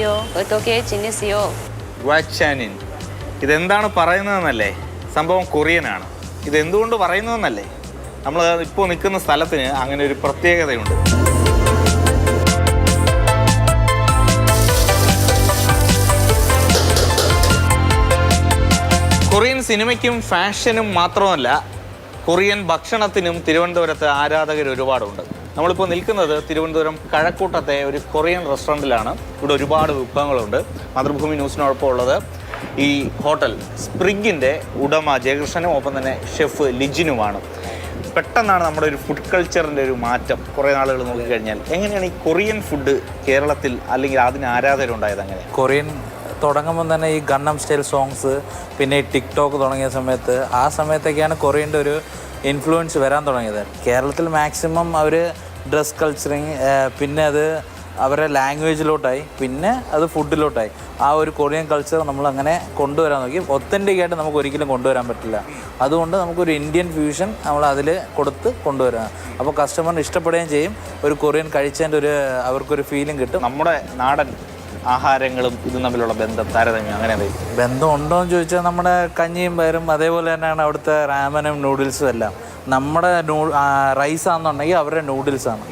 안녕하세요. 어떻게 지내세요? ഗ്വാച്ചാനിൻ ഇതെന്താണ് പറയുന്നതെന്നല്ലേ? സംഭവം കൊറിയനാണ്. ഇതെന്തുകൊണ്ട് പറയുന്നതെന്നല്ലേ? നമ്മൾ ഇപ്പോൾ നിൽക്കുന്ന സ്ഥലത്തിന് അങ്ങനെ ഒരു പ്രത്യേകതയുണ്ട്. കൊറിയൻ സിനിമയ്ക്കും ഫാഷനും മാത്രമല്ല, കൊറിയൻ ഭക്ഷണത്തിനും തിരുവനന്തപുരത്ത് ആരാധകർ ഒരുപാടുണ്ട്. നമ്മളിപ്പോൾ നിൽക്കുന്നത് തിരുവനന്തപുരം കഴക്കൂട്ടത്തെ ഒരു കൊറിയൻ റെസ്റ്റോറൻറ്റിലാണ്. ഇവിടെ ഒരുപാട് വിഭവങ്ങളുണ്ട്. മാതൃഭൂമി ന്യൂസിനോടൊപ്പം ഉള്ളത് ഈ ഹോട്ടൽ സ്പ്രിഗിൻ്റെ ഉടമ ജയകൃഷ്ണനും ഒപ്പം തന്നെ ഷെഫ് ലിജിനുമാണ്. പെട്ടെന്നാണ് നമ്മുടെ ഒരു ഫുഡ് കൾച്ചറിൻ്റെ ഒരു മാറ്റം കുറേ നാളുകൾ നോക്കിക്കഴിഞ്ഞാൽ. എങ്ങനെയാണ് ഈ കൊറിയൻ ഫുഡ് കേരളത്തിൽ അല്ലെങ്കിൽ അതിന് ആരാധകരുണ്ടായത്? അങ്ങനെ കൊറിയൻ തുടങ്ങുമ്പോൾ തന്നെ ഈ ഗണ്ണം സ്റ്റൈൽ സോങ്സ്, പിന്നെ ഈ ടിക്ടോക്ക് തുടങ്ങിയ സമയത്ത് ആ സമയത്തൊക്കെയാണ് കൊറിയൻ്റെ ഒരു ഇൻഫ്ലുവൻസ് വരാൻ തുടങ്ങിയത്. കേരളത്തിൽ മാക്സിമം അവർ ഡ്രസ് കൾച്ചറിങ്, പിന്നെ അത് അവരുടെ ലാംഗ്വേജിലോട്ടായി, പിന്നെ അത് ഫുഡിലോട്ടായി. ആ ഒരു കൊറിയൻ കൾച്ചർ നമ്മളങ്ങനെ കൊണ്ടുവരാൻ നോക്കി. ഒത്തൻറ്റിക്കായിട്ട് നമുക്ക് ഒരിക്കലും കൊണ്ടുവരാൻ പറ്റില്ല. അതുകൊണ്ട് നമുക്കൊരു ഇന്ത്യൻ ഫ്യൂഷൻ നമ്മൾ അതിൽ കൊണ്ടുവരാം. അപ്പോൾ കസ്റ്റമറിന് ഇഷ്ടപ്പെടുകയും ചെയ്യും. ഒരു കൊറിയൻ കഴിച്ചതിൻ്റെ അവർക്കൊരു ഫീലിംഗ് കിട്ടും. നമ്മുടെ നാടൻ ആഹാരങ്ങളും ഇതും തമ്മിലുള്ള ബന്ധം, താരതമ്യം അങ്ങനെ എന്തെങ്കിലും ബന്ധം ഉണ്ടോ എന്ന് ചോദിച്ചാൽ നമ്മുടെ കഞ്ഞിയും പയറും അതേപോലെ തന്നെയാണ് അവിടുത്തെ റാമനും നൂഡിൽസും എല്ലാം. നമ്മുടെ റൈസാണെന്നുണ്ടെങ്കിൽ അവരുടെ നൂഡിൽസാണ്.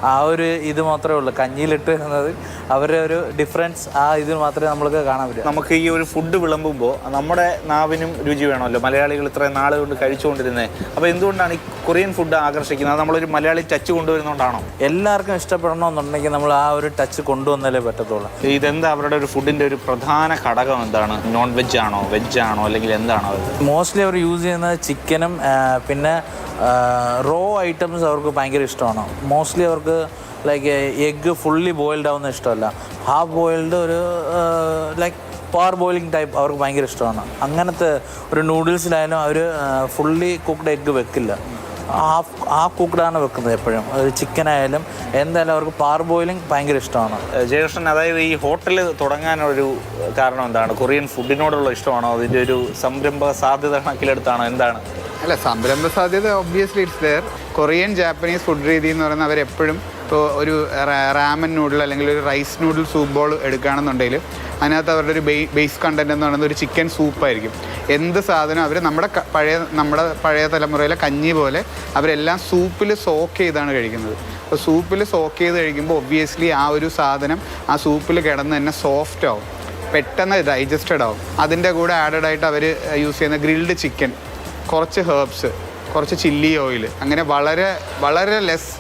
ആ ഒരു ഇത് മാത്രമേ ഉള്ളൂ. കഞ്ഞിയിലിട്ട് വരുന്നത് അവരുടെ ഒരു ഡിഫറൻസ്, ആ ഇത് മാത്രമേ നമ്മൾക്ക് കാണാൻ പറ്റൂ. നമുക്ക് ഈ ഒരു ഫുഡ് വിളമ്പുമ്പോൾ നമ്മുടെ നാവിനും രുചി വേണമല്ലോ. മലയാളികൾ ഇത്രയും നാൾ കൊണ്ട് കഴിച്ചുകൊണ്ടിരുന്നത്. അപ്പോൾ എന്തുകൊണ്ടാണ് ഈ കൊറിയൻ ഫുഡ് ആകർഷിക്കുന്നത്? നമ്മളൊരു മലയാളി ടച്ച് കൊണ്ടുവരുന്നതുകൊണ്ടാണോ? എല്ലാവർക്കും ഇഷ്ടപ്പെടണമെന്നുണ്ടെങ്കിൽ നമ്മൾ ആ ഒരു ടച്ച് കൊണ്ടുവന്നാലേ പറ്റത്തുള്ളൂ. ഇതെന്താ അവരുടെ ഒരു ഫുഡിൻ്റെ ഒരു പ്രധാന ഘടകം എന്താണ്? നോൺ വെജ് ആണോ, വെജ് ആണോ, അല്ലെങ്കിൽ എന്താണോ? മോസ്റ്റ്ലി അവർ യൂസ് ചെയ്യുന്നത് ചിക്കനും പിന്നെ റോ ഐറ്റംസ് അവർക്ക് ഭയങ്കര ഇഷ്ടമാണ്. മോസ്റ്റ്ലി അവർക്ക് ലൈക്ക് എഗ്ഗ് ഫുള്ളി ബോയിൽഡ് ആവുന്ന ഇഷ്ടമല്ല. ഹാഫ് ബോയിൽഡ് ഒരു ലൈക്ക് പാർ ബോയിലിംഗ് ടൈപ്പ് അവർക്ക് ഭയങ്കര ഇഷ്ടമാണ്. അങ്ങനത്തെ ഒരു നൂഡിൽസിലായാലും അവർ ഫുള്ളി കുക്ക്ഡ് എഗ്ഗ് വെക്കില്ല. ഹാഫ് കുക്ക്ഡാണ് വെക്കുന്നത് എപ്പോഴും. ഒരു ചിക്കനായാലും എന്തായാലും അവർക്ക് പാർ ബോയിലിംഗ് ഭയങ്കര ഇഷ്ടമാണ്. ജയകൃഷ്ണൻ, അതായത് ഈ ഹോട്ടൽ തുടങ്ങാനൊരു കാരണം എന്താണ്? കൊറിയൻ ഫുഡിനോടുള്ള ഇഷ്ടമാണോ? അതിൻ്റെ ഒരു സംരംഭ സാധ്യത കണക്കിലെടുത്താണോ? എന്താണ്? അല്ല, സംരംഭ സാധ്യത obviously it's there. Korean Japanese food രീതി എന്ന് പറയുന്നത് അവരെപ്പോഴും ഇപ്പോൾ ഒരു റാമൻ നൂഡിൽ അല്ലെങ്കിൽ ഒരു റൈസ് നൂഡിൽ സൂപ്പ് ബോൾ എടുക്കുകയാണെന്നുണ്ടെങ്കിൽ അതിനകത്ത് അവരുടെ ഒരു ബേസ് കണ്ടൻറ്റ് എന്ന് പറയുന്നത് ഒരു ചിക്കൻ സൂപ്പായിരിക്കും. എന്ത് സാധനം അവർ നമ്മുടെ പഴയ തലമുറയിലെ കഞ്ഞി പോലെ അവരെല്ലാം സൂപ്പിൽ സോക്ക് ചെയ്താണ് കഴിക്കുന്നത്. അപ്പോൾ സൂപ്പിൽ സോക്ക് ചെയ്ത് കഴിക്കുമ്പോൾ ഒബ്വിയസ്ലി ആ ഒരു സാധനം ആ സൂപ്പിൽ കിടന്ന് തന്നെ സോഫ്റ്റ് ആവും, പെട്ടെന്ന് ഡൈജസ്റ്റഡ് ആവും. അതിൻ്റെ കൂടെ ആഡഡ് ആയിട്ട് അവർ യൂസ് ചെയ്യുന്ന ഗ്രിൽഡ് ചിക്കൻ, കുറച്ച് ഹെർബ്സ്, കുറച്ച് ചില്ലി ഓയിൽ, അങ്ങനെ വളരെ വളരെ less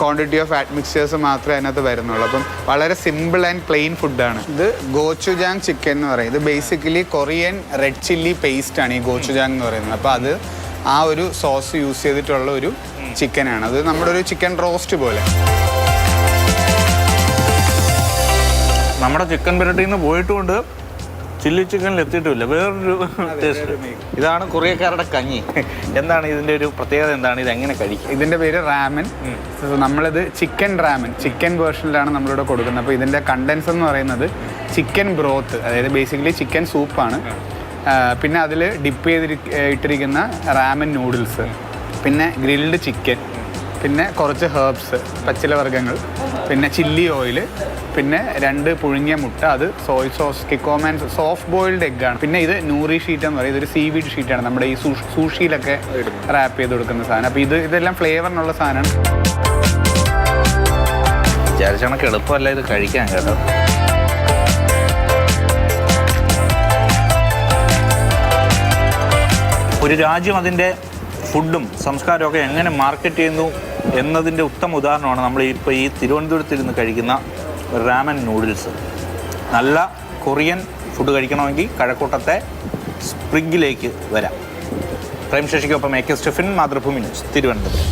quantity of add mixers മാത്രമേ അതിനകത്ത് വരുന്നുള്ളൂ. അപ്പം വളരെ സിമ്പിൾ ആൻഡ് പ്ലെയിൻ ഫുഡാണ്. ഇത് ഗോച്ചുജാങ് ചിക്കൻ എന്ന് പറയും. ഇത് ബേസിക്കലി കൊറിയൻ റെഡ് ചില്ലി പേസ്റ്റാണ് ഈ ഗോച്ചുജാങ് എന്ന് പറയുന്നത്. അപ്പോൾ അത് ആ ഒരു സോസ് യൂസ് ചെയ്തിട്ടുള്ള ഒരു ചിക്കനാണ്. അത് നമ്മുടെ ഒരു ചിക്കൻ റോസ്റ്റ് പോലെ. നമ്മുടെ ചിക്കൻ പെരട്ടിയിൽ നിന്ന് പോയിട്ടുകൊണ്ട് ചില്ലി ചിക്കനിൽ എത്തിയിട്ടില്ല. വേറൊരു ടേസ്റ്റ്. ഇതാണ് കൊറിയക്കാരുടെ കഞ്ഞി. എന്താണ് ഇതിൻ്റെ ഒരു പ്രത്യേകത? എന്താണ് ഇത്? എങ്ങനെ കഴിക്കും? ഇതിൻ്റെ പേര് റാമൻ. നമ്മളിത് ചിക്കൻ റാമൻ, ചിക്കൻ വേർഷനിലാണ് നമ്മളിവിടെ കൊടുക്കുന്നത്. അപ്പോൾ ഇതിൻ്റെ കണ്ടൻസ് എന്ന് പറയുന്നത് ചിക്കൻ ബ്രോത്ത്, അതായത് ബേസിക്കലി ചിക്കൻ സൂപ്പാണ്. പിന്നെ അതിൽ ഡിപ്പ് ഇട്ടിരിക്കുന്ന റാമൻ നൂഡിൽസ്, പിന്നെ ഗ്രിൽഡ് ചിക്കൻ, പിന്നെ കുറച്ച് ഹെർബ്സ്, പച്ചിലവർഗ്ഗങ്ങൾ, പിന്നെ ചില്ലി ഓയിൽ, പിന്നെ 2 പുഴുങ്ങിയ മുട്ട, അത് സോയ് സോസ്, കിക്കോമാൻ, സോഫ്റ്റ് ബോയിൽഡ് എഗ്ഗാണ്. പിന്നെ ഇത് നൂറി ഷീറ്റ് എന്ന് പറയും. ഇതൊരു സീവീഡ് ഷീറ്റാണ്, നമ്മുടെ ഈ സൂഷിയിലൊക്കെ റാപ്പ് ചെയ്ത് കൊടുക്കുന്ന സാധനം. അപ്പോൾ ഇതെല്ലാം ഫ്ലേവറിനുള്ള സാധനമാണ്. വിചാരിച്ച കണക്ക് എളുപ്പമല്ല ഇത് കഴിക്കാൻ കേട്ടോ. ഒരു രാജ്യം അതിൻ്റെ ഫുഡും സംസ്കാരമൊക്കെ എങ്ങനെ മാർക്കറ്റ് ചെയ്യുന്നു എന്നതിൻ്റെ ഉത്തമ ഉദാഹരണമാണ് നമ്മൾ ഇപ്പോൾ ഈ തിരുവനന്തപുരത്തിരുന്ന് കഴിക്കുന്ന റാമൻ നൂഡിൽസ്. നല്ല കൊറിയൻ ഫുഡ് കഴിക്കണമെങ്കിൽ കഴക്കൂട്ടത്തെ സ്പ്രിഗിലേക്ക് വരാം. പ്രേം ശശിക്കൊപ്പം AK സ്റ്റെഫിൻ, മാതൃഭൂമി ന്യൂസ്, തിരുവനന്തപുരം.